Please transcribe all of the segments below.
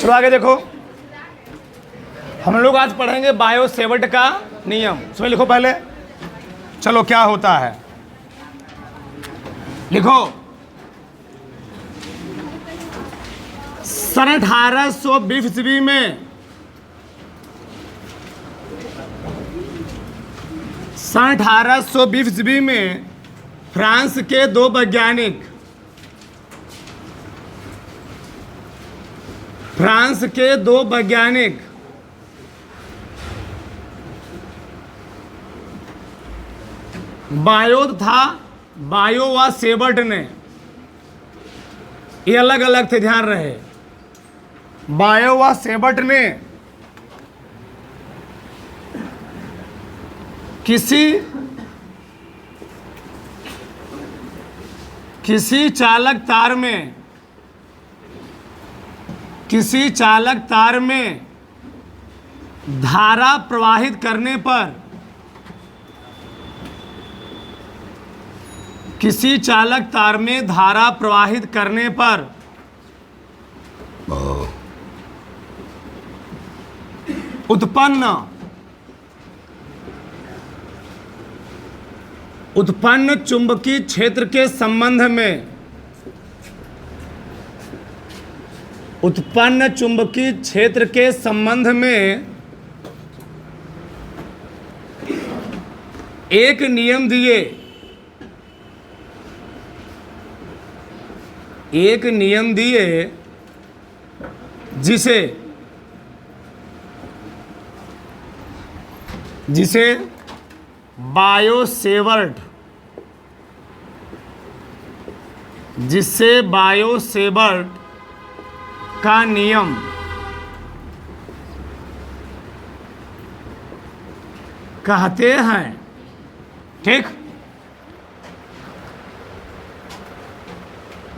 चलो आगे देखो, हम लोग आज पढ़ेंगे बायो सेवर्ट का नियम। इसमें लिखो पहले, चलो क्या होता है लिखो। सन 1820 ईस्वी में सन 1820 ईस्वी में फ्रांस के दो वैज्ञानिक बायो था, बायो व सेवर्ट ने, ये अलग अलग थे, ध्यान रहे, बायो व सेवर्ट ने किसी चालक तार में धारा प्रवाहित करने पर उत्पन्न चुंबकीय क्षेत्र के संबंध में एक नियम दिए जिसे बायो सेवर्ट का नियम कहते हैं। ठीक,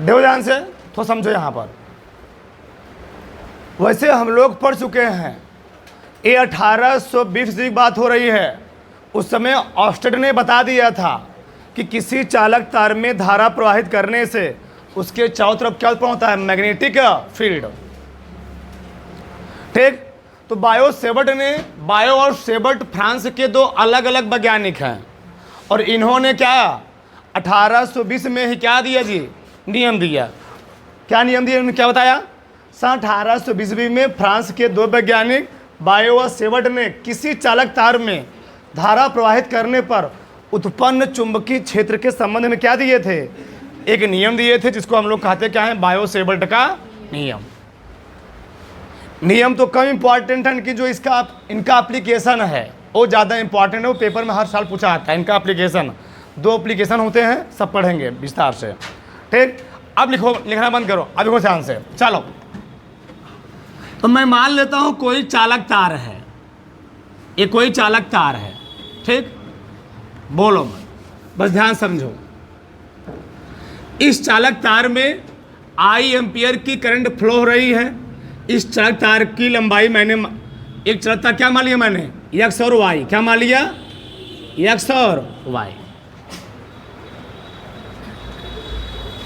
देखो ध्यान से, तो समझो यहां पर। वैसे हम लोग पढ़ चुके हैं, ये 1820 की बात हो रही है। उस समय ऑस्टेड ने बता दिया था कि किसी चालक तार में धारा प्रवाहित करने से उसके चारों तरफ क्या उत्पन्न होता है, मैग्नेटिक फील्ड। ठीक, तो बायो और सेवर्ट फ्रांस के दो अलग अलग वैज्ञानिक हैं, और इन्होंने क्या 1820 में ही क्या दिया जी, नियम दिया। क्या नियम दिया, उन्होंने क्या बताया? सन 1820 में फ्रांस के दो वैज्ञानिक बायो और सेवर्ट ने किसी चालक तार में धारा प्रवाहित करने पर उत्पन्न चुंबकीय क्षेत्र के संबंध में क्या दिए थे, एक नियम दिए थे, जिसको हम लोग कहते क्या है, बायो सेवर्ट का नियम। नियम तो कम इंपॉर्टेंट है कि जो इनका एप्लीकेशन है वो ज़्यादा इंपॉर्टेंट है, वो पेपर में हर साल पूछा आता है। इनका एप्लीकेशन, दो एप्लीकेशन होते हैं, सब पढ़ेंगे विस्तार से। ठीक, अब लिखना बंद करो, अब लिखो ध्यान से। चलो, तो मैं मान लेता हूं कोई चालक तार है, ये कोई चालक तार है। ठीक, बोलो मत, बस ध्यान समझो। इस चालक तार में आई एम्पियर की करंट फ्लो हो रही है। इस चालक तार की लंबाई मैंने एक चालक तार क्या मान लिया मैंने, एक्स और वाई। क्या मान लिया, एक्स और वाई।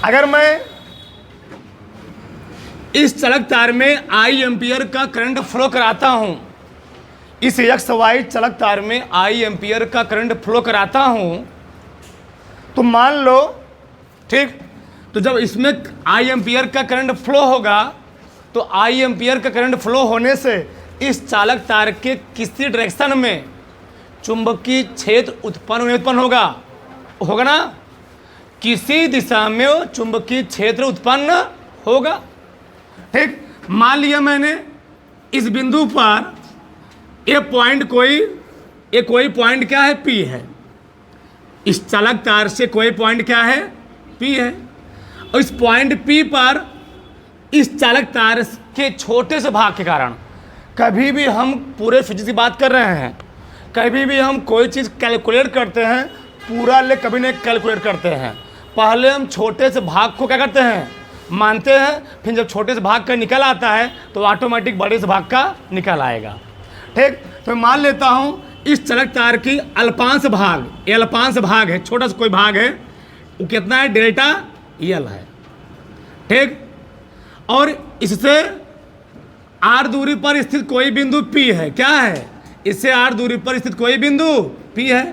अगर मैं इस चालक तार में आई एम्पियर का करंट फ्लो कराता हूं, इस एक्स वाई चालक तार में आई एम्पियर का करंट फ्लो कराता हूं, तो मान लो, ठीक, तो जब इसमें आई एम्पियर का करंट फ्लो होगा, तो आई एम्पियर का करंट फ्लो होने से इस चालक तार के किसी डायरेक्शन में चुंबकीय क्षेत्र उत्पन्न होगा ना, किसी दिशा में वो चुंबकीय क्षेत्र उत्पन्न होगा। ठीक, मान लिया मैंने इस बिंदु पर ये कोई पॉइंट क्या है, पी है। इस चालक तार से कोई पॉइंट क्या है, पी है, और इस पॉइंट पी पर इस चालक तार के छोटे से भाग के कारण, कभी भी हम पूरे फिजिक्स की बात कर रहे हैं, कभी भी हम कोई चीज़ कैलकुलेट करते हैं, पूरा ले कभी नहीं कैलकुलेट करते हैं। पहले हम छोटे से भाग को क्या करते हैं, मानते हैं, फिर जब छोटे से भाग का निकल आता है तो ऑटोमेटिक बड़े से भाग का निकल आएगा। ठीक, तो मैं मान लेता हूँ इस चालक तार की अल्पांश भाग, ये अल्पांश भाग है, छोटा सा कोई भाग है, वो कितना है, डेल्टा यल है। ठीक, और इससे आर दूरी पर स्थित कोई बिंदु P है। क्या है? इससे आर दूरी पर स्थित कोई बिंदु P है।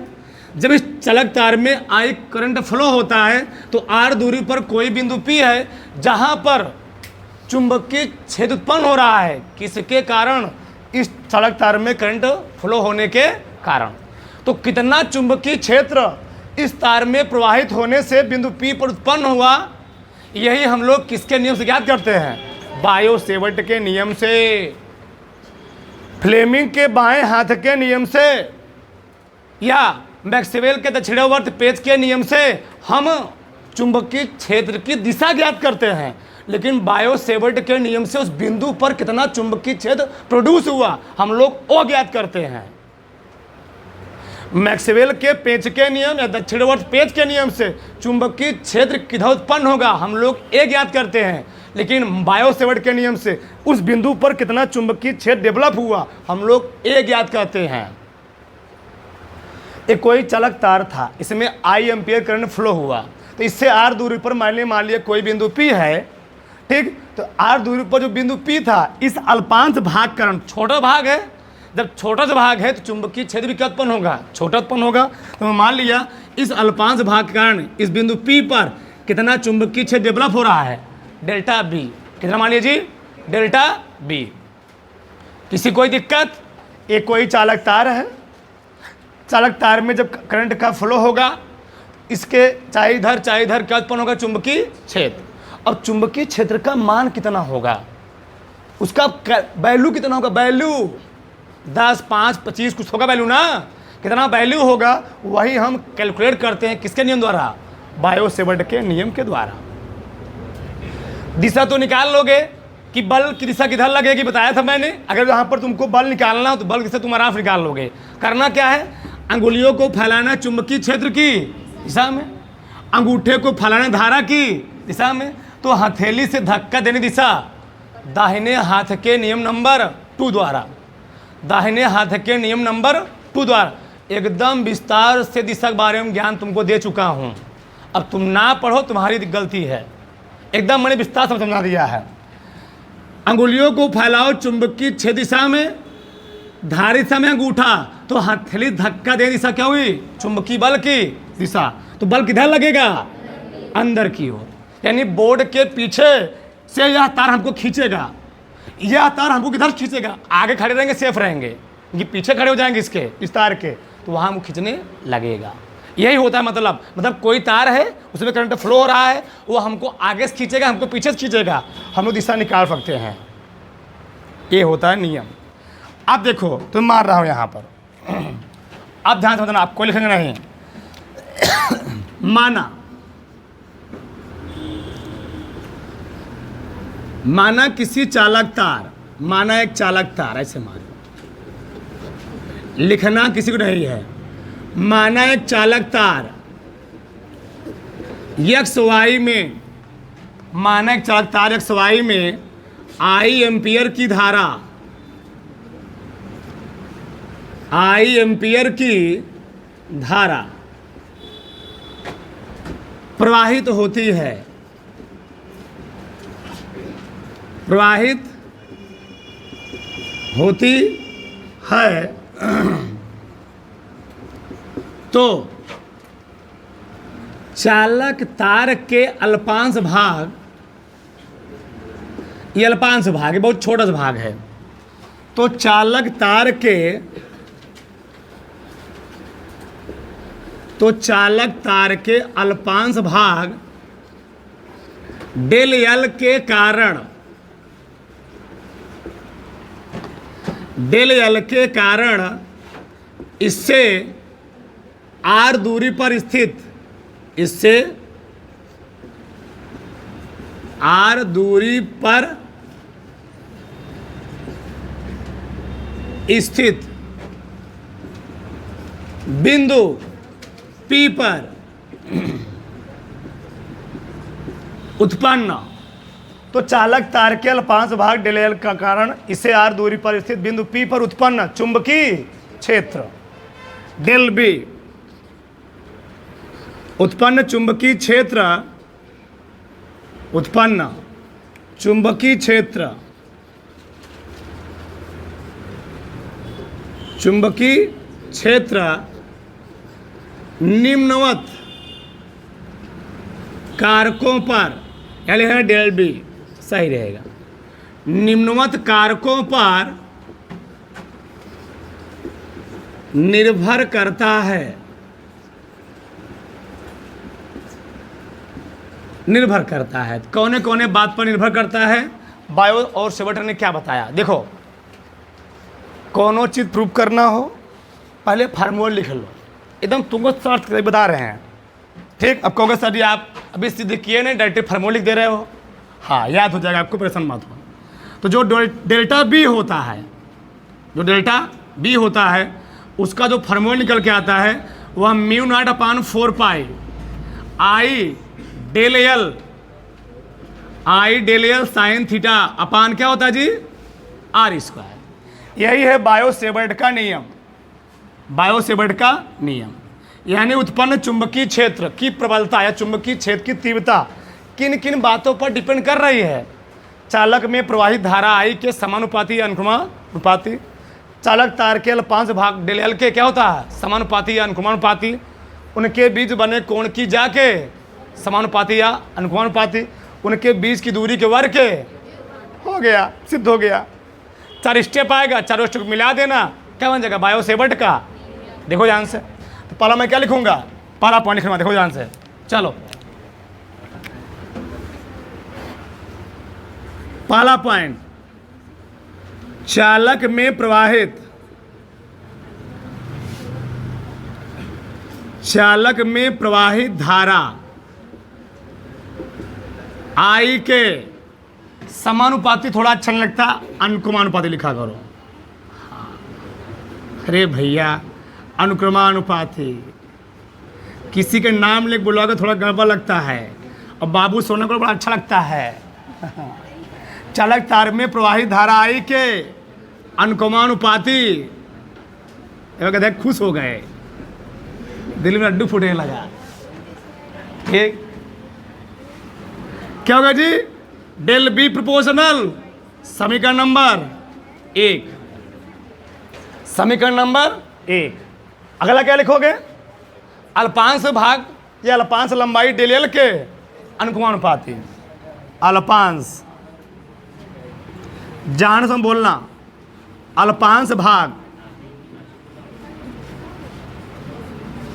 जब इस चलक तार में I करंट फ्लो होता है तो आर दूरी पर कोई बिंदु P है जहां पर चुंबकीय क्षेत्र उत्पन्न हो रहा है। किसके कारण? इस चलक तार में करंट फ्लो होने के कारण। तो कितना चुंबकीय क्षेत्र इस तार में प्रवाहित होने से बिंदु P पर उत्पन्न हुआ, यही हम लोग किसके नियम से ज्ञात करते हैं? बायो-सेवर्ट के नियम से, फ्लेमिंग के बाएं हाथ के नियम से, या मैक्सवेल के दक्षिणावर्त पेच के नियम से हम चुंबकीय क्षेत्र की दिशा ज्ञात करते हैं। लेकिन बायो-सेवर्ट के नियम से उस बिंदु पर कितना चुंबकीय क्षेत्र प्रोड्यूस हुआ हम लोग वो ज्ञात करते हैं। मैक्सवेल के पेच के नियम या दक्षिणावर्त पेच के नियम से चुंबकीय क्षेत्र किधर उत्पन्न होगा हम लोग ये ज्ञात करते हैं। लेकिन बायो-सेवर्ट के नियम से उस बिंदु पर कितना चुंबकीय क्षेत्र डेवलप हुआ हम लोग ये ज्ञात करते हैं। एक कोई चलक तार था, इसमें I एम्पियर करंट फ्लो हुआ, तो इससे R दूरी पर मान लिया कोई बिंदु P है, ठीक। तो R दूरी पर जो बिंदु P था, इस अल्पांश भाग कारण, छोटा भाग है, जब छोटा सा भाग है तो चुंबकीय क्षेत्र भी क्या उत्पन्न होगा? छोटा उत्पन्न होगा। तो मान लिया इस अल्पांश भाग के कारण इस बिंदु P पर कितना चुंबकीय क्षेत्र डेवलप हो रहा है? Delta B। कितना मान लीजिए? Delta B। किसी कोई दिक्कत? एक कोई चालक तार है, चालक तार में जब करंट का फ्लो होगा, इसके चाहे इधर क्या उत्पन्न होगा? चुंबकीय क्षेत्र। अब चुंबकीय क्षेत्र का मान कितना होगा? उसका वैल्यू कितना होगा? वैल्यू 10, 5, 25 कुछ होगा वैल्यू ना। कितना वैल्यू होगा वही हम कैलकुलेट करते हैं किसके नियम द्वारा? बायो-सेवर्ट के नियम के द्वारा। दिशा तो निकाल लोगे कि बल की दिशा किधर लगेगी, बताया था मैंने। अगर यहाँ पर तुमको बल निकालना हो तो बल की दिशा तुम आराम से निकाल लोगे। करना क्या है? अंगुलियों को फैलाना चुंबकीय क्षेत्र की दिशा में, अंगूठे को फैलाना धारा की दिशा में, तो हथेली से धक्का देने दिशा दाहिने हाथ के नियम नंबर 2 द्वारा, दाहिने हाथ के नियम नंबर 2 द्वारा। एकदम विस्तार से दिशा के बारे में ज्ञान तुमको दे चुका हूँ। अब तुम ना पढ़ो तुम्हारी गलती है, एकदम मैंने विस्तार से समझा दिया है। अंगुलियों को फैलाओ चुंबकीय क्षेत्र दिशा में, धारी दिशा में अंगूठा, तो हथेली धक्का दे दिशा क्या हुई? चुंबकीय बल की दिशा। तो बल किधर लगेगा? अंदर की ओर। यानी बोर्ड के पीछे से यह तार हमको खींचेगा, यह तार हमको किधर खींचेगा? आगे खड़े रहेंगे सेफ रहेंगे, ये पीछे खड़े हो जाएंगे इसके, इस तार के, तो वहाँ हमको खींचने लगेगा। यही होता है मतलब कोई तार है उसमें करंट फ्लो हो रहा है, वो हमको आगे से खींचेगा, हमको पीछे से खींचेगा, हम लोग दिशा निकाल सकते हैं। ये होता है नियम। अब देखो तुम मार रहा हो यहाँ पर, अब ध्यान से समझना, आपको लिखेंगे नहीं। माना किसी चालक तार, माना एक चालक तार, ऐसे मानो, लिखना किसी को नहीं है। माना एक चालक तार XY में, माना एक चालक तार XY में I एम्पियर की धारा, I एम्पियर की धारा प्रवाहित होती है, प्रवाहित होती है, तो चालक तार के अल्पांश भाग, ये अल्पांश भाग है, बहुत छोटा सा भाग है, तो चालक तार के अल्पांश भाग डेल एल के कारण, डेल एल के कारण इससे R दूरी पर स्थित, इससे R दूरी पर स्थित बिंदु P पर उत्पन्न, तो चालक तार के अल्पांश भाग डेल एल का कारण इसे R दूरी पर स्थित बिंदु P पर उत्पन्न चुंबकीय क्षेत्र डेल B, उत्पन्न चुंबकीय क्षेत्र, उत्पन्न चुंबकीय क्षेत्र चुंबकीय क्षेत्र निम्नवत कारकों पर, या लिखना डेल बी सही रहेगा, निम्नवत कारकों पर निर्भर करता है, निर्भर करता है। कौने कौने बात पर निर्भर करता है? बायो और सेबर्टर ने क्या बताया? देखो, कोनो चीज़ प्रूव करना हो पहले फार्मूला लिख लो, एकदम तुमको सर्च करके बता रहे हैं, ठीक। अब कहोगे सर जी आप अभी सिद्ध किए नहीं, डायरेक्ट फार्मूला लिख दे रहे हो। हाँ, याद हो जाएगा आपको, परेशान मत हो। तो जो डेल्टा बी होता है, जो डेल्टा बी होता है उसका जो फार्मूला निकल के आता है वह म्यू नॉट अपान 4 pi I del L sine theta अपान क्या होता है जी? Are square. यही है बायो सेवर्ट का नियम, बायो सेवर्ट का नियम। यानी उत्पन्न चुंबकीय क्षेत्र की प्रबलता या चुंबकीय क्षेत्र की तीव्रता किन किन बातों पर डिपेंड कर रही है? चालक में प्रवाहित धारा आई के समानुपाती या अनुक्रमानुपाती, चालक तार के अल्पांश भाग डेल एल के क्या होता है? समानुपाती या अनुक्रमानुपाती, उनके बीच बने कोण की जाके समानुपाती या अनुक्रमानुपाती, उनके बीच की दूरी के वर्ग के, हो गया, सिद्ध हो गया। 4 स्टेप आएगा, चारों स्टेप मिला देना, क्या बन जाएगा? बायो सेवर्ट का। देखो ध्यान से, तो पहला मैं क्या लिखूंगा? पहला पॉइंट लिखूंगा, देखो ध्यान से, चलो पहला पॉइंट, चालक में प्रवाहित, चालक में प्रवाहित धारा आई के समानुपाती, थोड़ा अच्छा नहीं लगता, अनुक्रमानुपाती लिखा करो। अरे भैया अनुक्रमानुपाती, किसी के नाम लिख बोलोगे थोड़ा गड़बड़ लगता है, और बाबू सोने को बड़ा अच्छा लगता है। चालक तार में प्रवाहित धारा आई के अनुक्रमानुपाती, कहते खुश हो गए, दिल में लड्डू फूटने लगा, ठीक। क्या होगा जी? डेल बी प्रोपोर्शनल, समीकरण नंबर 1, समीकरण नंबर 1। अगला क्या लिखोगे? अल्पांश भाग या अल्पांश लंबाई डेल एल के अनुक्रमानुपाती, अल्पांश, जान से बोलना, अल्पांश भाग,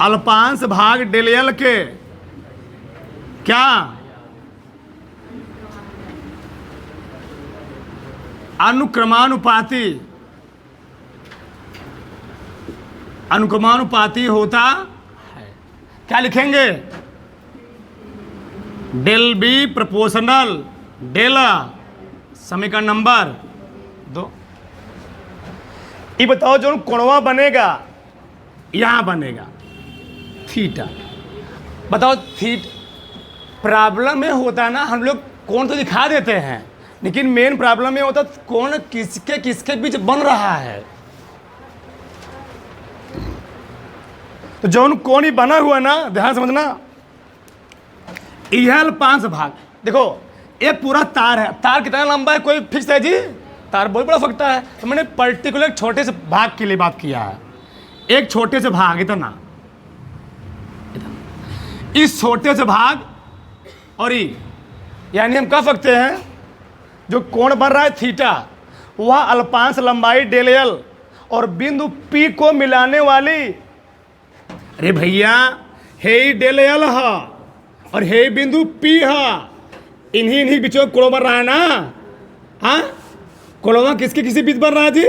अल्पांश भाग डेल एल के क्या? अनुक्रमानुपाती, अनुक्रमानुपाती होता है। क्या लिखेंगे? डेल बी प्रोपोर्शनल डेल, समीकरण नंबर 2। ये बताओ जो कोणवा बनेगा, यहां बनेगा थीटा। बताओ प्रॉब्लम में होता है ना, हम लोग कोण तो दिखा देते हैं, लेकिन मेन प्रॉब्लम में होता है कोण किसके किसके बीच बन रहा है। तो जो कोण ही बना हुआ ना, ध्यान समझना, यह अल्पांश भाग। देखो एक पूरा तार है, तार कितना लंबा है कोई फिक्स है जी? तार बहुत बड़ा सकता है, तो मैंने पर्टिकुलर छोटे से भाग के लिए बात किया है। एक छोटे से भाग इतना, इस छोटे से भाग और ई, यानी हम कह सकते हैं जो कोण बन रहा है थीटा, वह अल्पांश लंबाई डेल एल और बिंदु पी को मिलाने वाली, अरे भैया हे डेल एल है और हे बिंदु पी है, इन्हीं बीचों कोण बन रहा है ना। हाँ, कोणवा किसके किसी बीच बन रहा है जी?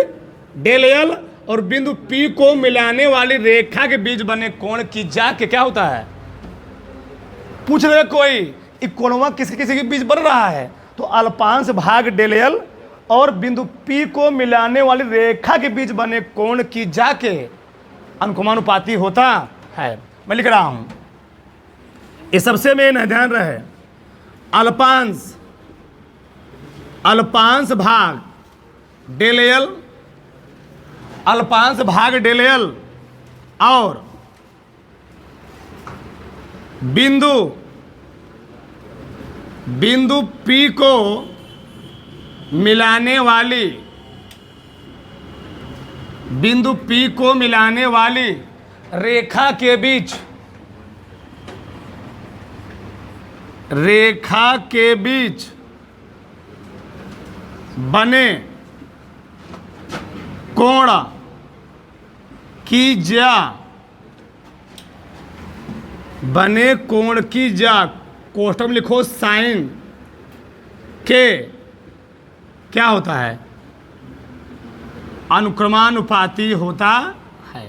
डेल एल और बिंदु पी को मिलाने वाली रेखा के बीच बने कोण की जाके क्या होता है? पूछ रहे कोई कोणवा किसके किसी के बीच बन रहा है? तो अल्पांश भाग डेल एल और बिंदु पी को मिलाने वाली रेखा के बीच बने कोण की जाके अनुक्रमानुपाती होता है। मैं लिख रहा हूं, ये सबसे मेन है, ध्यान रहे। अल्पांश, अल्पांश भाग डेल एल, अल्पांश भाग डेल एल और बिंदु पी को मिलाने वाली बिंदु P को मिलाने वाली रेखा के बीच, रेखा के बीच बने कोण की ज्या, बने कोण की ज्या, कोष्ठक में लिखो साइन के क्या होता है, अनुक्रमानुपाती होता है,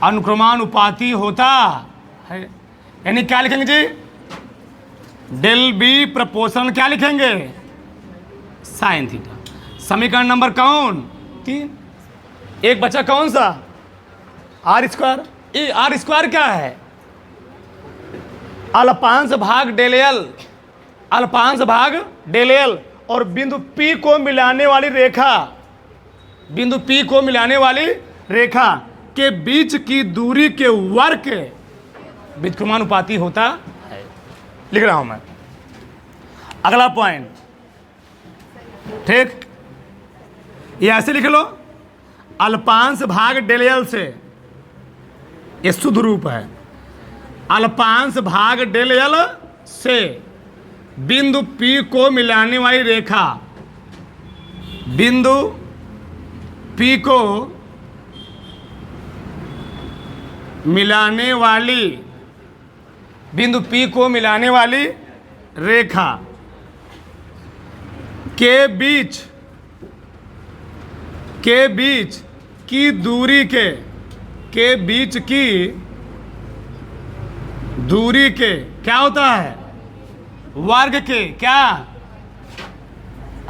अनुक्रमानुपाती होता है। यानी क्या लिखेंगे जी, डेल बी प्रपोर्शनल क्या लिखेंगे, साइन थीटा। समीकरण नंबर कौन, 3। एक बचा कौन सा, आर स्क्वायर। ये आर स्क्वायर क्या है, अल्पांश भाग डेल एल, अल्पांश भाग डेल एल, और बिंदु P को मिलाने वाली रेखा, बिंदु P को मिलाने वाली रेखा के बीच की दूरी के वर्ग के व्युत्क्रमानुपाती होता है। लिख रहा हूं मैं अगला पॉइंट, ठीक। ये ऐसे लिख लो, अल्पांश भाग डेल एल से, ये शुद्ध रूप है, अल्पांश भाग डेल एल से बिंदु P को मिलाने वाली रेखा, बिंदु P को मिलाने वाली, बिंदु P को मिलाने वाली रेखा के बीच, के बीच की दूरी के बीच की दूरी के क्या होता है, वर्ग के क्या,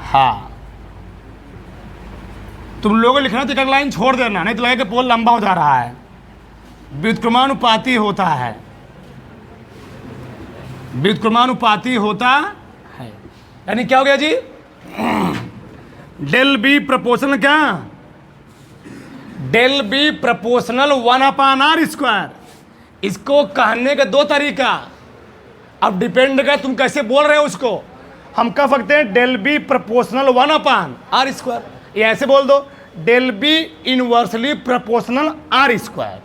हाँ। तुम लोगों को लिखना तो एक लाइन छोड़ देना, नहीं तो लगेगा कि पोल लंबा हो जा रहा है। व्युत्क्रमानुपाती होता है, व्युत्क्रमानुपाती होता है। यानी क्या हो गया जी, डेल बी प्रपोर्शनल क्या, del B proportional 1/r square. इसको कहने का दो तरीका, अब डिपेंड कर तुम कैसे बोल रहे हो उसको। हम कह सकते हैं del B proportional 1/r square, ये ऐसे बोल दो, del B inversely proportional r square.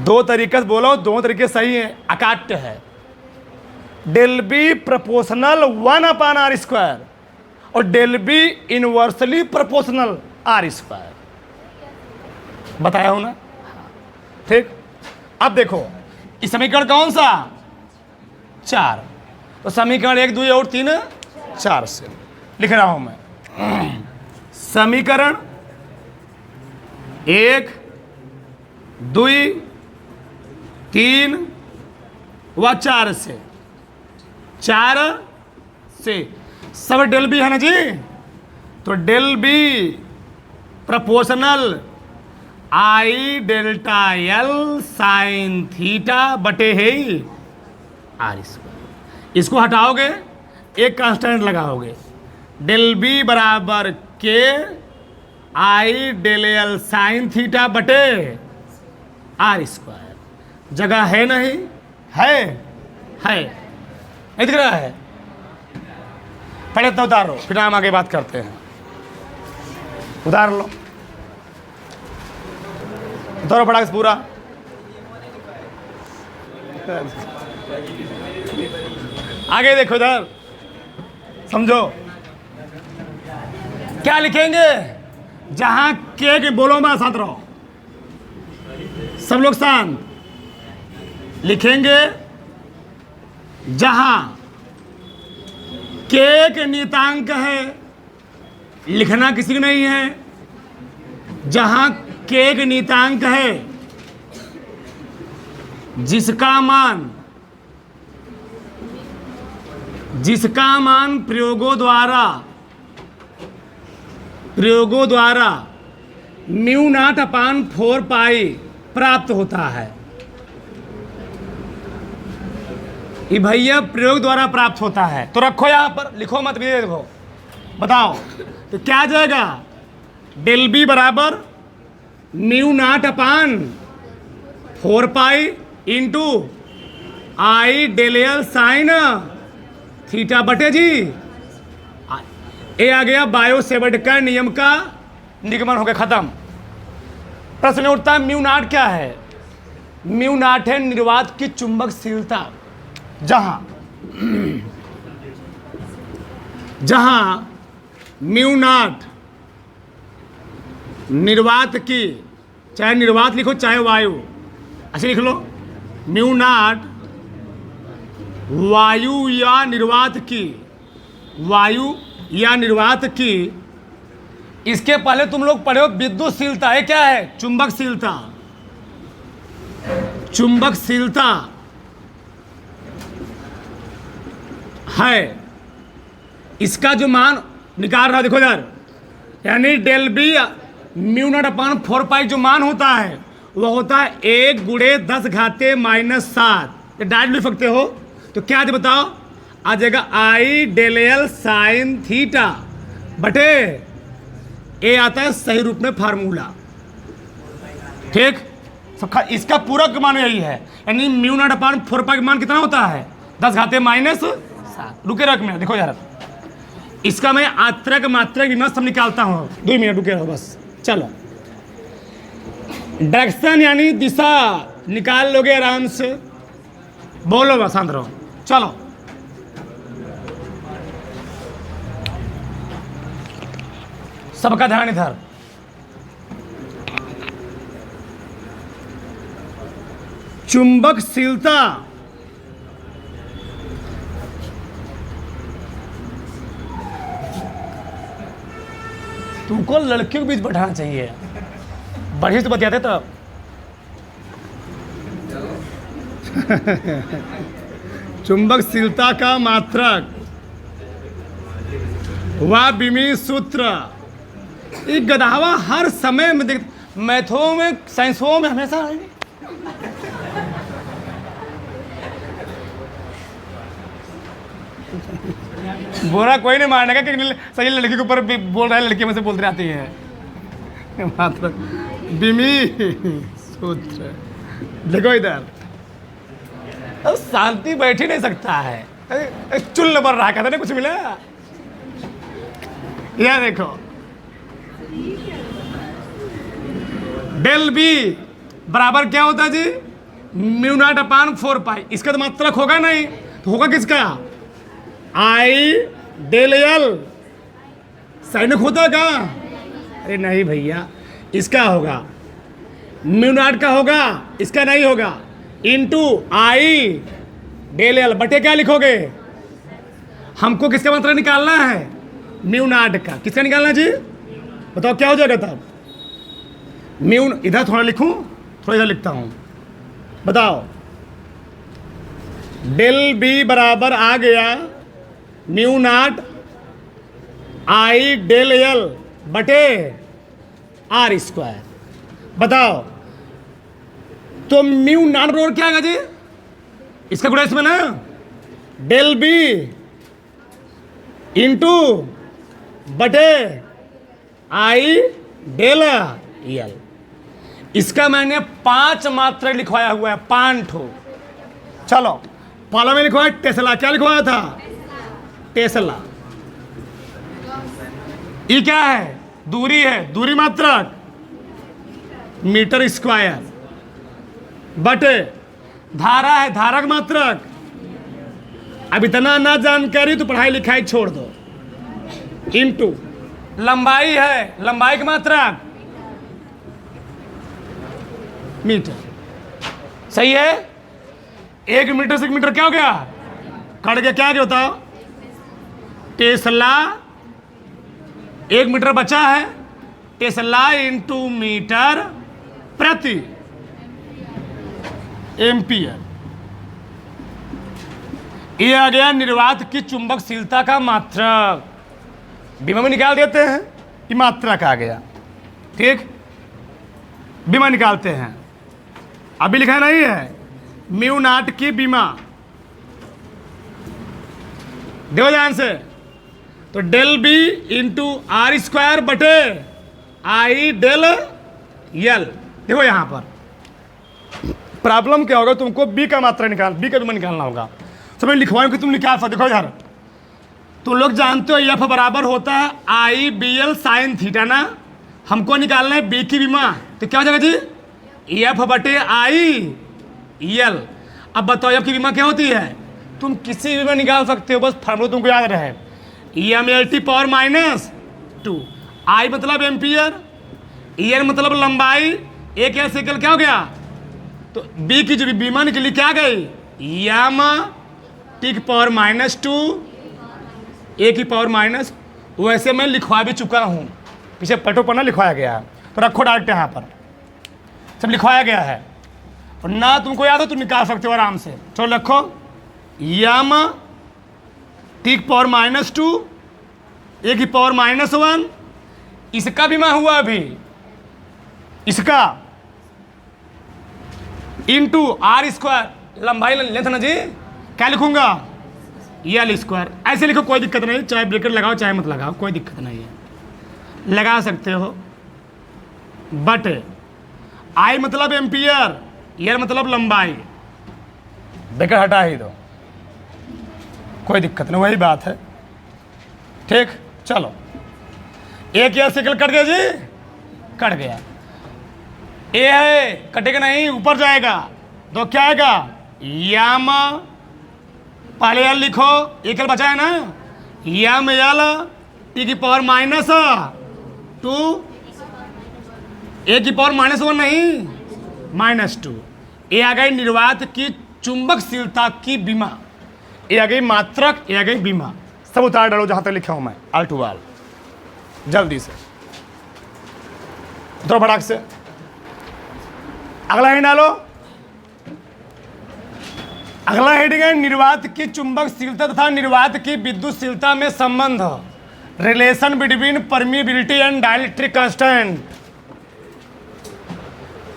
दो तरीके से बोलो, दोनों तरीके सही है, अकाट्य है। Del B proportional 1/r square और del B inversely proportional r square, बताया हूं ना, ठीक। अब देखो इस समीकरण कौन सा, 4। तो समीकरण 1, 2 और 3, 4 से लिख रहा हूं मैं। समीकरण 1, 2, 3 व 4 से, 4 से सब डेल बी है ना जी। तो डेल बी प्रपोर्शनल आई डेल्टा एल साइन थीटा बटे है आर स्क्वायर। इसको हटाओगे, एक कांस्टेंट लगाओगे, डेल बी बराबर के आई डेल एल साइन थीटा बटे आर स्क्वायर। जगह है नहीं, है नहीं दिख रहा है, पहले तो उतारो, फिर हम आगे बात करते हैं। उतार लो, उतारो फटाक से पूरा। आगे देखो इधर, समझो क्या लिखेंगे। जहां के बोलो मैं साथ रहो, सब लोग शांत। लिखेंगे जहां के नियतांक है, लिखना किसी को नहीं है। जहां के नियतांक है जिसका मान प्रयोगों द्वारा म्यू नॉट अपान 4 पाई प्राप्त होता है। ये भैया प्रयोग द्वारा प्राप्त होता है, तो रखो यहां पर, लिखो मत, भी देखो, बताओ तो क्या आ जाएगा। डेल बी बराबर म्यू नॉट अपान 4 पाई इंटू आई डेल एल साइन थीटा बटे जी ये आ गया बायो सेवर्ट का नियम का निगमन हो गया, खत्म। प्रश्न उठता है म्यू नॉट क्या है? म्यू नॉट है निर्वात की चुंबकशीलता। जहां म्यू नॉट निर्वात की, चाहे निर्वात लिखो चाहे वायु, ऐसे लिख लो, म्यू नॉट वायु या निर्वात की, वायु या निर्वात की। इसके पहले तुम लोग पढ़े हो विद्युतशीलता, ये क्या है? चुंबकशीलता। चुंबकशीलता है, इसका जो मान निकाल रहा, देखो यार, यानी डेल बी म्यू नॉट अपान 4 पाई जो मान होता है वह होता है 1 गुणे 10 घाते -7। डायरेक्ट लिख सकते हो, तो क्या है बताओ? आ जाएगा आई डेल एल साइन थीटा बटे, ये आता है सही रूप में फार्मूला, ठीक। इसका पूरक मान यही है, यानी म्यू नॉट अपान 4 पाई का मान कितना होता है? 10 घाते -7। रुके रख में, देखो यार, इसका मैं आत्रक मात्रक विमर्श सब निकालता हूँ, 2 मिनट रुके रहो बस। चलो, डायरेक्शन यानी दिशा निकाल लोगे आराम से, बोलो बस, शांत रहो। चलो, सबका ध्यान इधर। चुंबकशीलता तुमको लड़कियों के बीच बैठाना चाहिए, बढ़िया से बतियाते तब। चुंबकशीलता का मात्रक व बिमी सूत्र, एक गधावा हर समय में देख, मैथों में साइंसों में हमेशा बोरा कोई नहीं मारने का, कि सही लड़की के ऊपर बोल रहा है, लड़की में से बोलते रहती है मात्र बिमी सूत्र। देखो इधर, अब शांति बैठ ही नहीं सकता है, चुल बढ़ रहा, कहते नहीं कुछ मिला। यह देखो, डेल बी बराबर क्या होता है जी? म्यू नॉट अपान 4 पाई। इसका तो मात्रक होगा नहीं, तो होगा किसका? आई डेल एल साइनक होता का? अरे नहीं भैया, इसका होगा, म्यू नॉट का होगा, इसका नहीं होगा, इनटू आई डेल एल बटे क्या लिखोगे? हमको किसका मात्रक निकालना है? म्यू नॉट का। किसका निकालना जी? बताओ क्या हो जाएगा तब? म्यू, इधर थोड़ा लिखूं, थोड़ा इधर लिखता हूं, बताओ। डेल बी बराबर आ गया mu not I del L बटे आर स्क्वायर। बताओ, तो म्यू नॉट बराबर क्या आएगा जी? इसका गुणा इसमें ना, डेल बी इंटू बटे आई डेल एल। इसका मैंने 5 मात्रा लिखवाया हुआ है, 5 ठो। चलो, पहला में लिखवाया टेस्ला, क्या लिखवाया था? टेस्ला। ये क्या है? दूरी है, दूरी मात्रक मीटर स्क्वायर बटे धारा है, धारक मात्रक। अब इतना ना जानकारी तो पढ़ाई लिखाई छोड़ दो, इनटू लंबाई है, लंबाई की मात्रक मीटर। सही है? 1 मीटर से 1 मीटर क्या हो गया? कट गया, क्या हो गया बताओ? टेस्ला, 1 मीटर बचा है, टेस्ला इंटू मीटर प्रति एम्पियर। ये आ गया निर्वात की चुंबकशीलता का मात्रक। बीमा में निकाल देते हैं, ये मात्रक आ गया, ठीक। बीमा निकालते हैं, अभी लिखा नहीं है, म्यू नॉट की बीमा। देखो ध्यान से, तो del B into r square बटे आई डेल एल। देखो यहां पर प्रॉब्लम क्या होगा, तुमको बी का मात्रा निकाल, बी का बीमा निकालना होगा। सब लिखवाऊं कि तुम निकाल सकते। देखो यार, तो लोग जानते हो एफ बराबर होता है आई बी एल साइन थीटा ना। हमको निकालना है बी की विमा, तो क्या हो जाएगा जी एफ बटे आई एल। अब बताओ एफ की विमा क्या होती है, तुम किसी भी में निकाल सकते हो, बस फार्मूला तुमको याद रहे M L T power minus 2। I मतलब एम्पियर, एल मतलब लंबाई, एक एल सेकंड क्या हो गया, तो बी की जो बीमा निकली क्या गई एम टी की पावर माइनस 2 ए की पावर माइनस। वैसे मैं लिखवा भी चुका हूँ, पीछे पटो पर ना लिखवाया गया है, तो रखो डायरेक्ट यहाँ पर सब लिखवाया गया है, और ना तुमको याद हो तो निकाल सकते हो आराम से। चलो रखो एम टी की पावर माइनस 2 ए की पावर माइनस 1। इसका भी मैं हुआ अभी, इसका इंटू आर स्क्वायर लंबाई लेंथ ना जी, क्या लिखूंगा एल स्क्वायर। ऐसे लिखो कोई दिक्कत नहीं, चाहे ब्रैकेट लगाओ चाहे मत लगाओ कोई दिक्कत नहीं है, लगा सकते हो। बट आई मतलब एम्पियर, एल मतलब लंबाई, ब्रैकेट हटा ही दो कोई दिक्कत नहीं, वही बात है। ठीक चलो, एक एल सेकंड कट गया जी, कट गया। ए है कटेगा नहीं, ऊपर जाएगा तो क्या आएगा यम, पहले एल लिखो, एक एल बचा है ना, यम एल टी की पावर माइनस 2 ए की पावर माइनस 1 नहीं माइनस 2। ए आ गई निर्वात की चुंबकशीलता की बीमा, ए आ गई मात्रक, ए आ गई बीमा। सब उतार डालो जहां तक लिखा हूं मैं, आल टू आल जल्दी से उतरो फटाक से। अगला हेडिंग डालो, अगला हेडिंग है निर्वात की चुंबकशीलता तथा निर्वात की विद्युतशीलता में संबंध, relation between permeability and dielectric constant.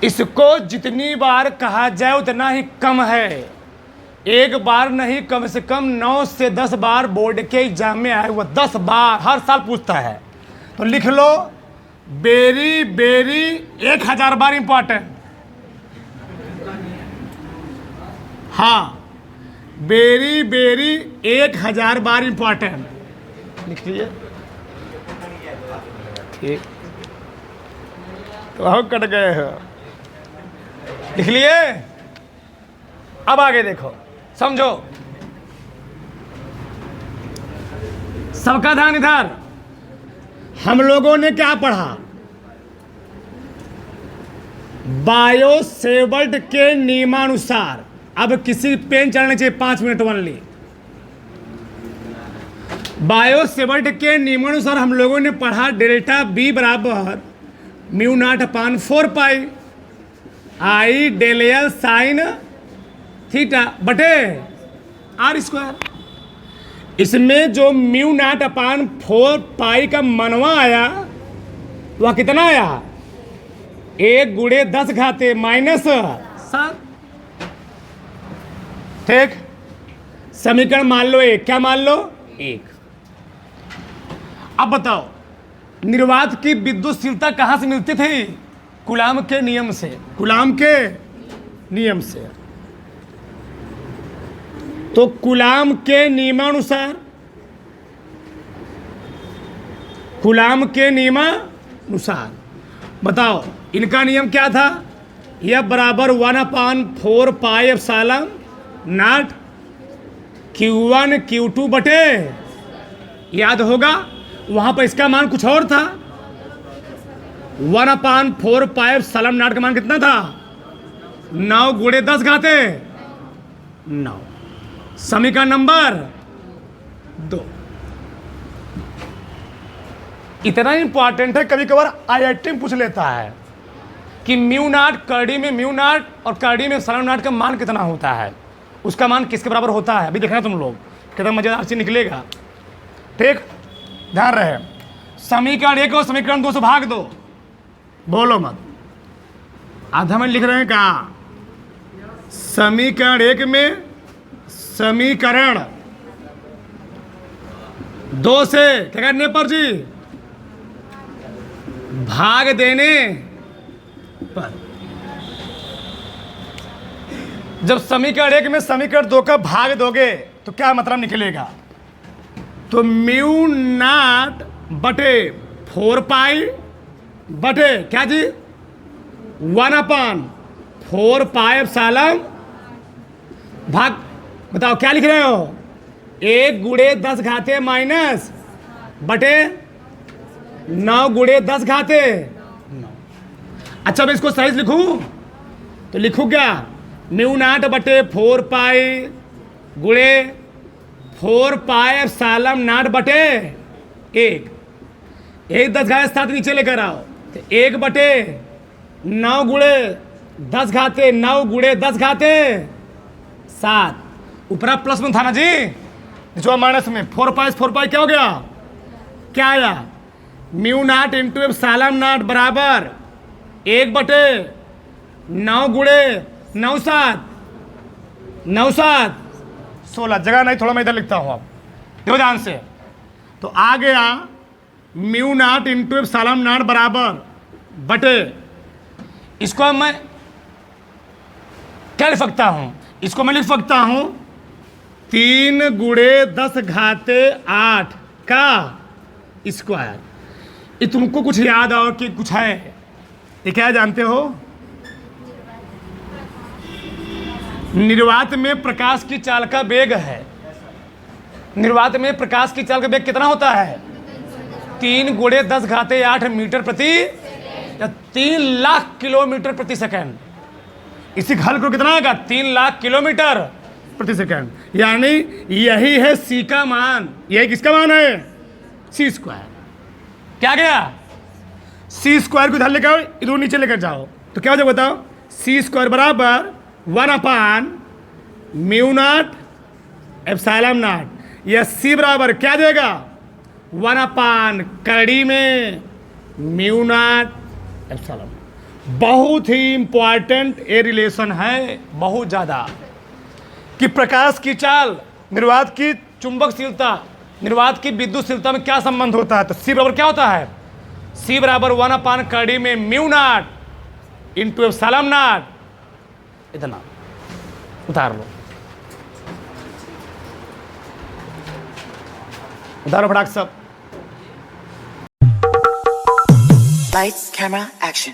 इसको जितनी बार कहा जाए उतना ही कम है, एक बार नहीं कम से कम 9 से 10 बार बोर्ड के एग्जाम में आए हुआ, 10 बार हर साल पूछता है। तो लिख लो बेरी बेरी 1000 बार इंपॉर्टेंट, हाँ बेरी बेरी 1000 बार इंपॉर्टेंट लिख लीजिए। ठीक तो हम कट गए हो, लिख लिए। अब आगे देखो समझो, सबका ध्यान इधर। हम लोगों ने क्या पढ़ा, बायो-सेवर्ट के नियमानुसार। अब किसी पेन चलने चाहिए 5 मिनट ओनली। बायो-सेवर्ट के नियमानुसार हम लोगों ने पढ़ा डेल्टा बी बराबर म्यू नॉट अपान 4 pi I del L sine theta बटे आर स्क्वायर। इसमें जो म्यू नॉट अपान 4 पाई का मनवा आया वह कितना आया, 1 गुणे 10 घाते माइनस 7। ठीक, समीकरण मान लो 1, क्या मान लो 1। अब बताओ निर्वात की विद्युतशीलता कहां से मिलती थी, कूलाम के नियम से, कूलाम के नियम से। तो कूलाम के नियमानुसार, कूलाम के नियमानुसार बताओ इनका नियम क्या था, यह बराबर 1/4 pi epsilon not Q1 Q2 बटे, याद होगा वहां पर इसका मान कुछ और था, 1/4 पाई एप्सिलॉन नॉट का मान कितना था, 9 गुणे 10 घाते 9। समीकरण नंबर 2। इतना इंपॉर्टेंट है, कभी कभार IIT में पूछ लेता है कि म्यू नॉट करडी में म्यू नॉट और करडी में एप्सिलॉन नॉट का मान कितना होता है, उसका मान किसके बराबर होता है। अभी देखना तुम लोग कितना मजेदार चीज निकलेगा। ठीक, ध्यान रहे, समीकरण 1 और समीकरण 2 से भाग दो, बोलो मत। आधा में लिख रहे हैं कहाँ, समीकरण 1 में समीकरण 2 से क्या करने पर जी, भाग देने पर। जब समीकरण 1 में समीकरण 2 का भाग दोगे तो क्या मतलब निकलेगा, तो म्यू नॉट बटे 4 पाई बटे क्या जी 1/4 पाई एप्सिलॉन भाग, बताओ क्या लिख रहे हो, 1 गुणे 10 घाते माइनस बटे 9 गुणे 10 घाते 9। अच्छा मैं इसको सही लिखूं तो लिखूं क्या, म्यू नॉट बटे 4 पाई गुणे 4 पाई एप्सिलॉन नॉट बटे 1 10 घाते 7 नीचे लेकर आओ तो 1 बटे 9 गुणे 10 घाते 9 गुणे 10 घाते 7। ऊपर प्लस में था ना जी, जो माइनस में 4 पाई क्या हो गया, क्या आया, mu naught into epsilon not बराबर 1 बटे 9 गुणे 9 7 16। जगह नहीं, थोड़ा मैं इधर लिखता हूं, आप देखो ध्यान से। तो आ गया mu naught into epsilon not बराबर बटे, इसको मैं क्या लिख सकता हूं, इसको मैं लिख सकता हूं 3 गुणे 10 घाते 8 का स्क्वायर। ये तुमको कुछ याद आओ कि कुछ है, ये क्या जानते हो, निर्वात में प्रकाश की चाल का वेग है, निर्वात में प्रकाश की चाल का वेग कितना होता है, 3 गुणे 10 घाते 8 मीटर प्रति या 3 लाख किलोमीटर प्रति सेकंड। इसी हल को कितना आएगा, 3 लाख किलोमीटर प्रति सेकंड, यानी यही है सी का मान, यही किसका मान है, सी स्क्वायर। क्या गया, सी स्क्वायर को इधर लेकर इधर नीचे लेकर जाओ तो क्या हो जाएगा बताओ, सी स्क्वायर बराबर 1/म्यू नॉट एप्सिलॉन नॉट, यह सी बराबर क्या देगा 1 कड़ी में म्यू नॉट एप्सिलॉन। बहुत ही इंपॉर्टेंट ये रिलेशन है, बहुत ज़्यादा, कि प्रकाश की चाल, निर्वात की चुंबकशीलता, निर्वात की विद्युतशीलता में क्या संबंध होता है। तो सी बराबर क्या होता है, सी बराबर 1 कड़ी में mu naught into epsilon not, इतना उतार लो, उतारो फटाक सब। Lights, camera, action.